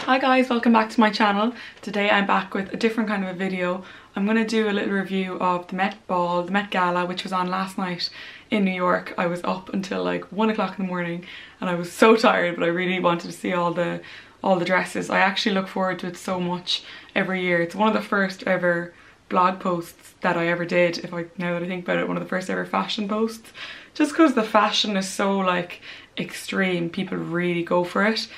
Hi guys, welcome back to my channel. Today I'm back with a different kind of a video. I'm going to do a little review of the Met Ball, the Met Gala, which was on last night in New York. I was up until like 1 o'clock in the morning and I was so tired, but I really wanted to see all the dresses. I actually look forward to it so much every year. It's one of the first ever blog posts that I ever did, now that I think about it, one of the first ever fashion posts. Just because the fashion is so like extreme, people really go for it.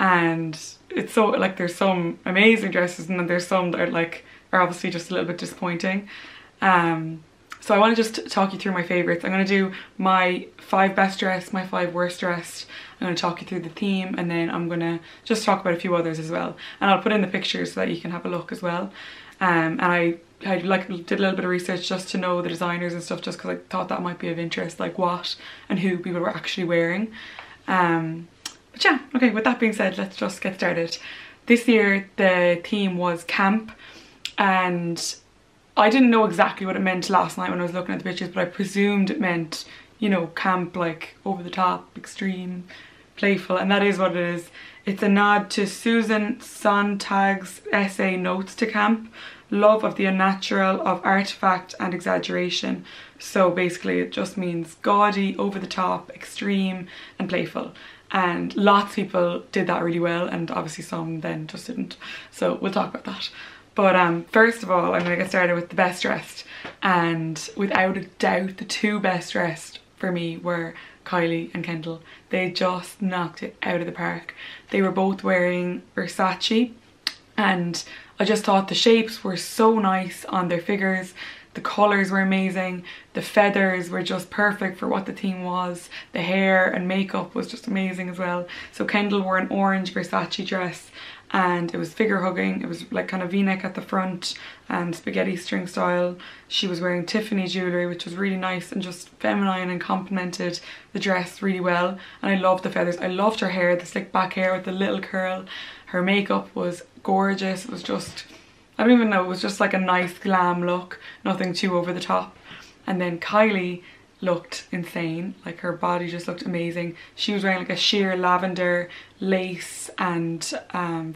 And it's so like there's some amazing dresses and then there's some that are obviously just a little bit disappointing. So I want to just talk you through my favourites. I'm going to do my 5 best dressed, my 5 worst dressed. I'm going to talk you through the theme and then I'm going to just talk about a few others as well. And I'll put in the pictures so that you can have a look as well. And I did a little bit of research just to know the designers and stuff, just because I thought that might be of interest, like what and who people were actually wearing. But yeah, okay, with that being said, let's just get started. This year the theme was camp, and I didn't know exactly what it meant last night when I was looking at the pictures, but I presumed it meant, you know, camp, like over the top, extreme, playful, and that is what it is. It's a nod to Susan Sontag's essay Notes to Camp, love of the unnatural, of artifact and exaggeration. So basically it just means gaudy, over the top, extreme and playful. And lots of people did that really well, and obviously some then just didn't. So we'll talk about that. But first of all, I'm going to get started with the best dressed. And without a doubt, the 2 best dressed for me were Kylie and Kendall. They just knocked it out of the park. They were both wearing Versace, and I just thought the shapes were so nice on their figures. The colours were amazing, the feathers were just perfect for what the theme was, the hair and makeup was just amazing as well. So Kendall wore an orange Versace dress and it was figure hugging. It was like kind of v-neck at the front and spaghetti string style. She was wearing Tiffany jewellery, which was really nice and just feminine and complemented the dress really well. And I loved the feathers. I loved her hair, the slick back hair with the little curl. Her makeup was gorgeous. It was just, I don't even know, it was just like a nice glam look, nothing too over the top. And then Kylie looked insane, like her body just looked amazing. She was wearing like a sheer lavender lace and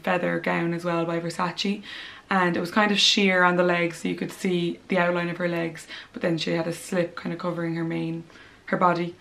feather gown as well by Versace, and it was kind of sheer on the legs so you could see the outline of her legs, but then she had a slip kind of covering her body.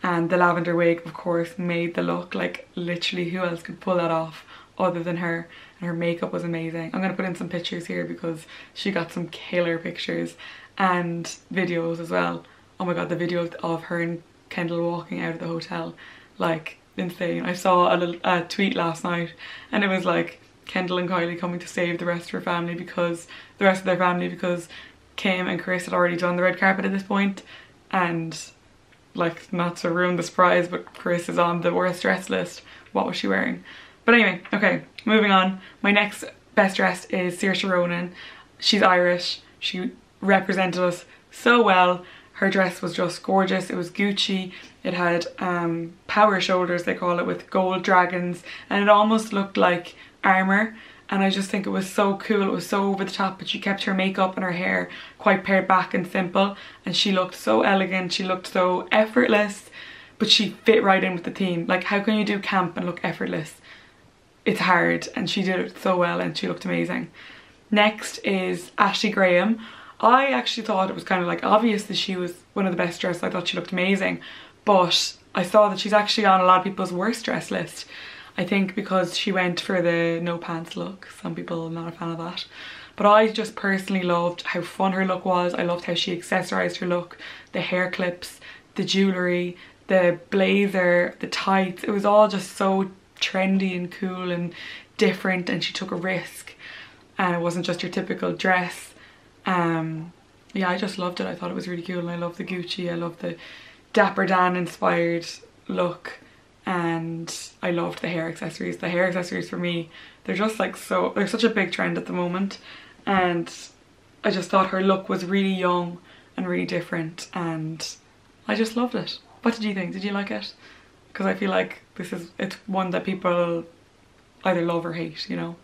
And the lavender wig of course made the look, like literally who else could pull that off other than her. And her makeup was amazing. I'm going to put in some pictures here because she got some killer pictures and videos as well. Oh my god, the video of her and Kendall walking out of the hotel, like insane. I saw a tweet last night and it was like Kendall and Kylie coming to save the rest of their family because Kim and Chris had already done the red carpet at this point, and like, not to ruin the surprise, but Chris is on the worst dress list. What was she wearing? But anyway, okay, moving on. My next best dressed is Saoirse Ronan. She's Irish. She represented us so well. Her dress was just gorgeous. It was Gucci. It had power shoulders, they call it, with gold dragons, and it almost looked like armour. And I just think it was so cool. It was so over the top, but she kept her makeup and her hair quite pared back and simple, and she looked so elegant. She looked so effortless, but she fit right in with the theme. Like, how can you do camp and look effortless? It's hard, and she did it so well and she looked amazing. Next is Ashley Graham. I actually thought it was kind of like obvious that she was one of the best dressed. I thought she looked amazing, but I saw that she's actually on a lot of people's worst dress list. I think because she went for the no pants look. Some people are not a fan of that, but I just personally loved how fun her look was. I loved how she accessorized her look, the hair clips, the jewellery, the blazer, the tights. It was all just so trendy and cool and different, and she took a risk and it wasn't just your typical dress. Yeah, I just loved it. I thought it was really cool, and I love the Gucci. I love the Dapper Dan inspired look, and I loved the hair accessories. The hair accessories for me, they're just like they're such a big trend at the moment, and I just thought her look was really young and really different, and I just loved it. What did you think? Did you like it? Because I feel like it's one that people either love or hate, you know.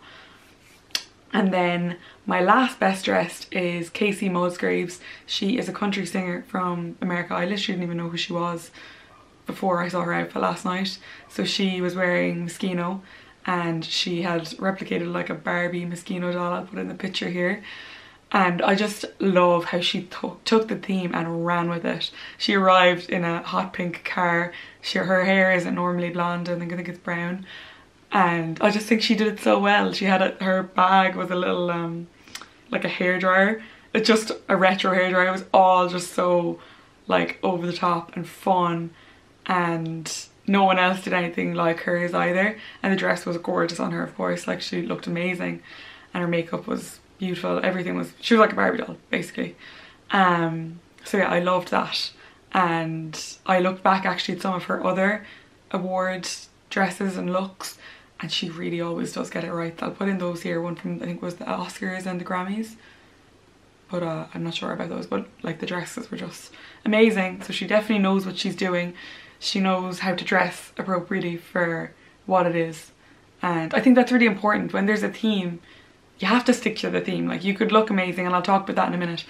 And then my last best dressed is Casey Musgraves. She is a country singer from America. I literally didn't even know who she was before I saw her outfit last night. So she was wearing Moschino, and she had replicated like a Barbie Moschino doll. I'll put in the picture here. And I just love how she took the theme and ran with it. She arrived in a hot pink car. Her hair isn't normally blonde, I think it's brown. And I just think she did it so well. She had her bag was a little like a hairdryer. It's just a retro hairdryer. It was all just so like over the top and fun, and no one else did anything like hers either. And the dress was gorgeous on her, of course. Like, she looked amazing, and her makeup was beautiful. Everything was, she was like a Barbie doll basically. So yeah, I loved that. And I looked back actually at some of her other award dresses and looks, and she really always does get it right. I'll put in those here, one from I think was the Oscars and the Grammys, but I'm not sure about those, but like the dresses were just amazing. So she definitely knows what she's doing. She knows how to dress appropriately for what it is, and I think that's really important. When there's a theme, you have to stick to the theme. Like, you could look amazing, and I'll talk about that in a minute,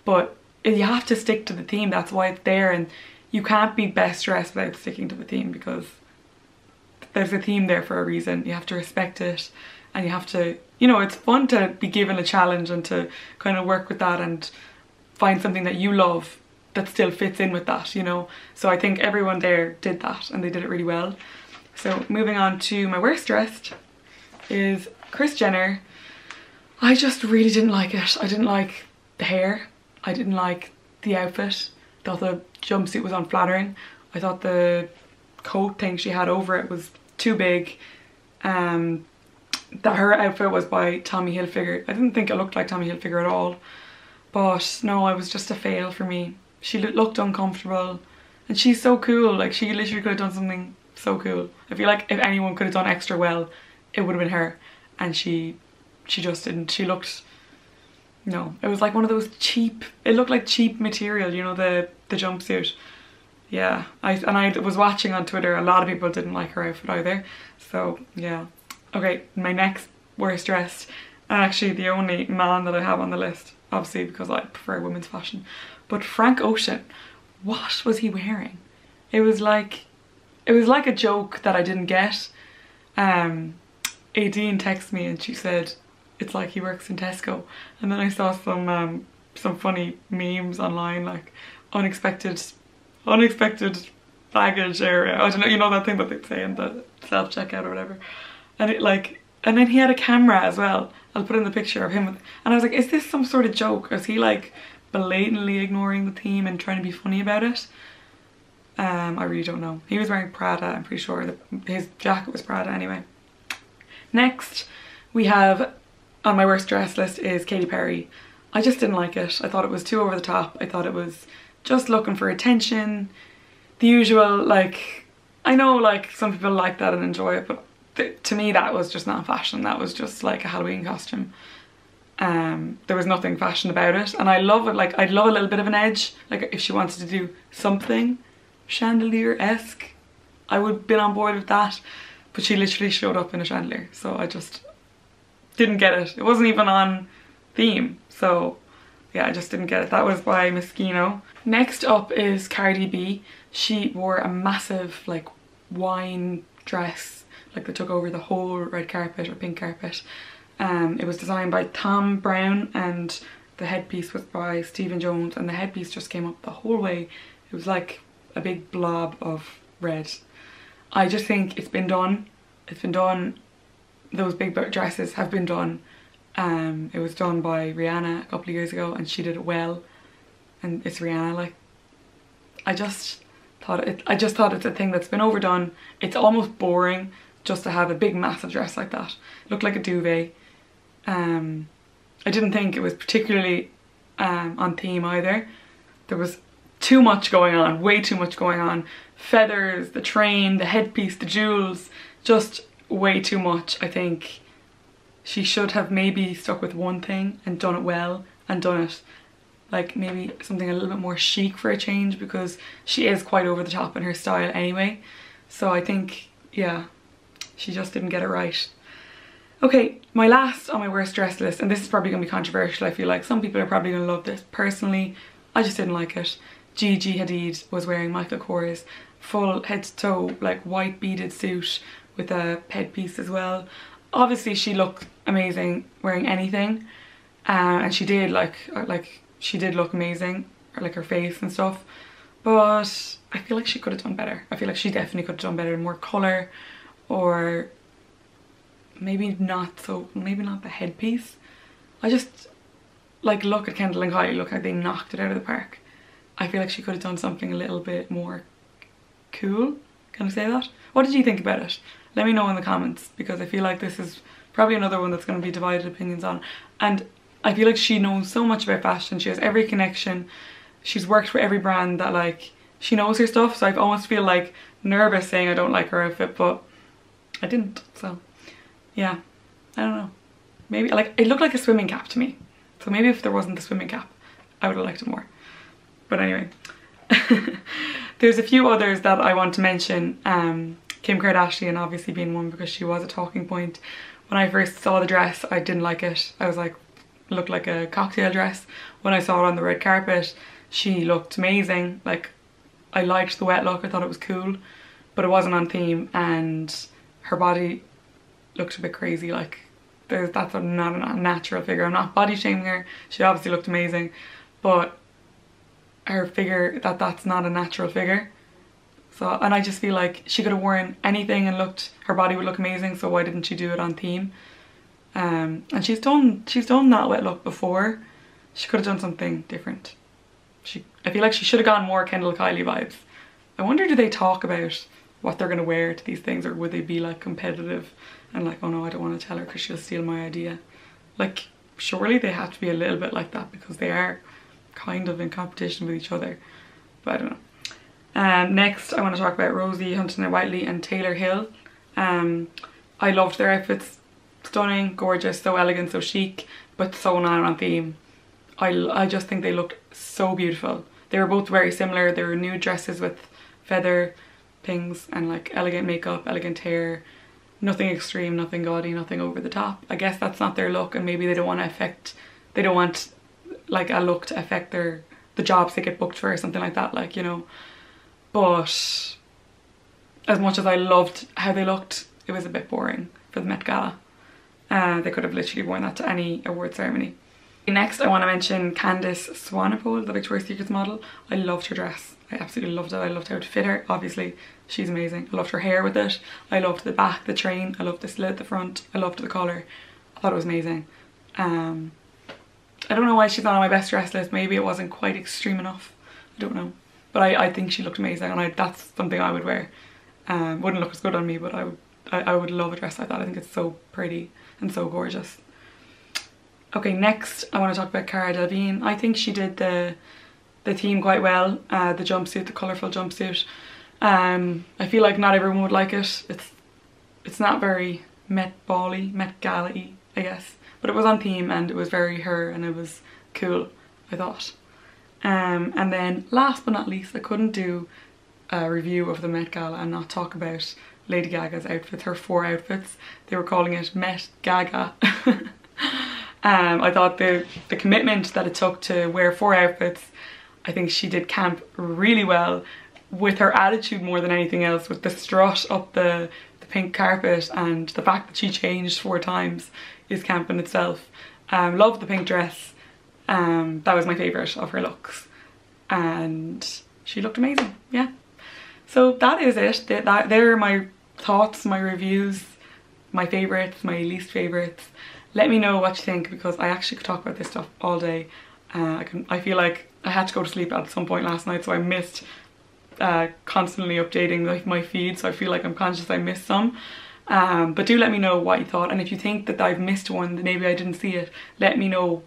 but you have to stick to the theme. That's why it's there, and you can't be best dressed without sticking to the theme, because there's a theme there for a reason. You have to respect it, and you have to, you know, it's fun to be given a challenge and to kind of work with that and find something that you love that still fits in with that, you know. So I think everyone there did that, and they did it really well. So moving on to my worst dressed is Kris Jenner. I just really didn't like it. I didn't like the hair. I didn't like the outfit. I thought the jumpsuit was unflattering. I thought the coat thing she had over it was too big. That her outfit was by Tommy Hilfiger. I didn't think it looked like Tommy Hilfiger at all. But no, it was just a fail for me. She looked uncomfortable, and she's so cool. Like, she literally could have done something so cool. I feel like if anyone could have done extra well, it would have been her. And she just didn't. She looked, no, it was like one of those cheap, it looked like cheap material, you know, the jumpsuit. Yeah, I was watching on Twitter, a lot of people didn't like her outfit either. So yeah. Okay, my next worst dressed, and actually the only man that I have on the list, obviously because I prefer women's fashion, but Frank Ocean. What was he wearing? It was like a joke that I didn't get. Aideen texted me and she said it's like he works in Tesco, and then I saw some funny memes online, like unexpected baggage area. I don't know, you know that thing that they say in the self-checkout or whatever. And and then he had a camera as well. I'll put in the picture of him and I was like, is this some sort of joke? Is he like blatantly ignoring the theme and trying to be funny about it? I really don't know. He was wearing Prada, I'm pretty sure. His jacket was Prada anyway. Next we have on my worst dress list is Katy Perry. I just didn't like it. I thought it was too over the top. I thought it was just looking for attention. The usual, like, I know like some people like that and enjoy it, but to me that was just not fashion. That was just like a Halloween costume. There was nothing fashion about it, and I love it. Like, I'd love a little bit of an edge. Like, if she wanted to do something chandelier-esque, I would have been on board with that, but she literally showed up in a chandelier, so I just didn't get it. It wasn't even on theme, so yeah, I just didn't get it. That was by Moschino. Next up is Cardi B. She wore a massive like wine dress, like that took over the whole red carpet or pink carpet. It was designed by Thom Browne, and the headpiece was by Stephen Jones, and the headpiece just came up the whole way. It was like a big blob of red. I just think it's been done. It's been done. Those big dresses have been done. It was done by Rihanna a couple of years ago, and she did it well. And it's Rihanna. Like, I just thought it's a thing that's been overdone. It's almost boring just to have a big massive dress like that. It looked like a duvet. I didn't think it was particularly on theme either. There was too much going on, way too much going on. Feathers, the train, the headpiece, the jewels, just way too much. I think she should have maybe stuck with one thing and done it well, and done it like maybe something a little bit more chic for a change, because she is quite over the top in her style anyway. So I think, yeah, she just didn't get it right. Okay, my last on my worst dress list, and this is probably going to be controversial, I feel like. Some people are probably going to love this. Personally, I just didn't like it. Gigi Hadid was wearing Michael Kors full head to toe like white beaded suit with a headpiece as well. Obviously she looked amazing wearing anything, and she did she did look amazing, or like her face and stuff, but I feel like she could have done better. I feel like she definitely could have done better, more colour, or maybe not the headpiece. I just like, look at Kendall and Kylie, look how they knocked it out of the park. I feel like she could have done something a little bit more cool. Can I say that? What did you think about it? Let me know in the comments, because I feel like this is probably another one that's going to be divided opinions on. And I feel like she knows so much about fashion. She has every connection. She's worked for every brand that, like, she knows her stuff. So I almost feel like nervous saying I don't like her outfit, but I didn't. So yeah, I don't know. Maybe, like, it looked like a swimming cap to me. So maybe if there wasn't the swimming cap, I would have liked it more. But anyway, there's a few others that I want to mention. Kim Kardashian obviously being one, because she was a talking point. When I first saw the dress, I didn't like it. I was like, it looked like a cocktail dress. When I saw it on the red carpet, she looked amazing. Like, I liked the wet look, I thought it was cool, but it wasn't on theme, and her body looked a bit crazy. Like, that's not a natural figure. I'm not body shaming her. She obviously looked amazing, but her figure, that's not a natural figure. So, and I just feel like she could have worn anything and her body would look amazing, so why didn't she do it on theme? And she's done that wet look before. She could have done something different. I feel like she should have gone more Kendall Kylie vibes. I wonder, do they talk about what they're going to wear to these things, or would they be like competitive and like, oh no, I don't want to tell her because she'll steal my idea? Like, surely they have to be a little bit like that, because they are kind of in competition with each other. But I don't know. Next I want to talk about Rosie Huntington-Whiteley and Taylor Hill. I loved their outfits. Stunning, gorgeous, so elegant, so chic, but so not on theme. I just think they looked so beautiful. They were both very similar. They were nude dresses with feather things and like elegant makeup, elegant hair. Nothing extreme, nothing gaudy, nothing over the top. I guess that's not their look, and maybe they don't want like a look to affect the jobs they get booked for or something like that, like, you know. But as much as I loved how they looked, it was a bit boring for the Met Gala. They could have literally worn that to any award ceremony. Next I want to mention Candice Swanepoel, the Victoria's Secret model. I loved her dress. I absolutely loved it. I loved how it fit her. Obviously she's amazing. I loved her hair with it. I loved the back, the train. I loved the slit at the front. I loved the collar. I thought it was amazing. I don't know why she's not on my best dress list. Maybe it wasn't quite extreme enough. I don't know. But I think she looked amazing, and that's something I would wear. Wouldn't look as good on me, but I would love a dress like that. I think it's so pretty and so gorgeous. Okay, next I want to talk about Cara Delevingne. I think she did the theme quite well. The jumpsuit, the colourful jumpsuit. I feel like not everyone would like it. It's not very Met Gala-y, I guess. But it was on theme, and it was very her, and it was cool, I thought. And then last but not least, I couldn't do a review of the Met Gala and not talk about Lady Gaga's outfits, her 4 outfits. They were calling it Met Gaga. I thought the commitment that it took to wear 4 outfits, I think she did camp really well, with her attitude more than anything else, with the strut up the pink carpet, and the fact that she changed 4 times is camp in itself. Loved the pink dress. That was my favourite of her looks, and she looked amazing. Yeah, so that is it. There are my thoughts, my reviews, my favourites, my least favourites. Let me know what you think, because I actually could talk about this stuff all day. I feel like I had to go to sleep at some point last night, so I missed constantly updating my feed, so I feel like I'm conscious I missed some. But do let me know what you thought, and if you think that I've missed one that maybe I didn't see it, let me know,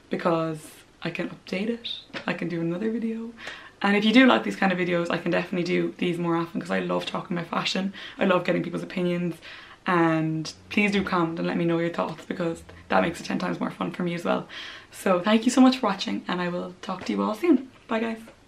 because I can update it. I can do another video. And if you do like these kind of videos, I can definitely do these more often, because I love talking about fashion. I love getting people's opinions, and please do comment and let me know your thoughts, because that makes it 10 times more fun for me as well. So thank you so much for watching, and I will talk to you all soon. Bye guys.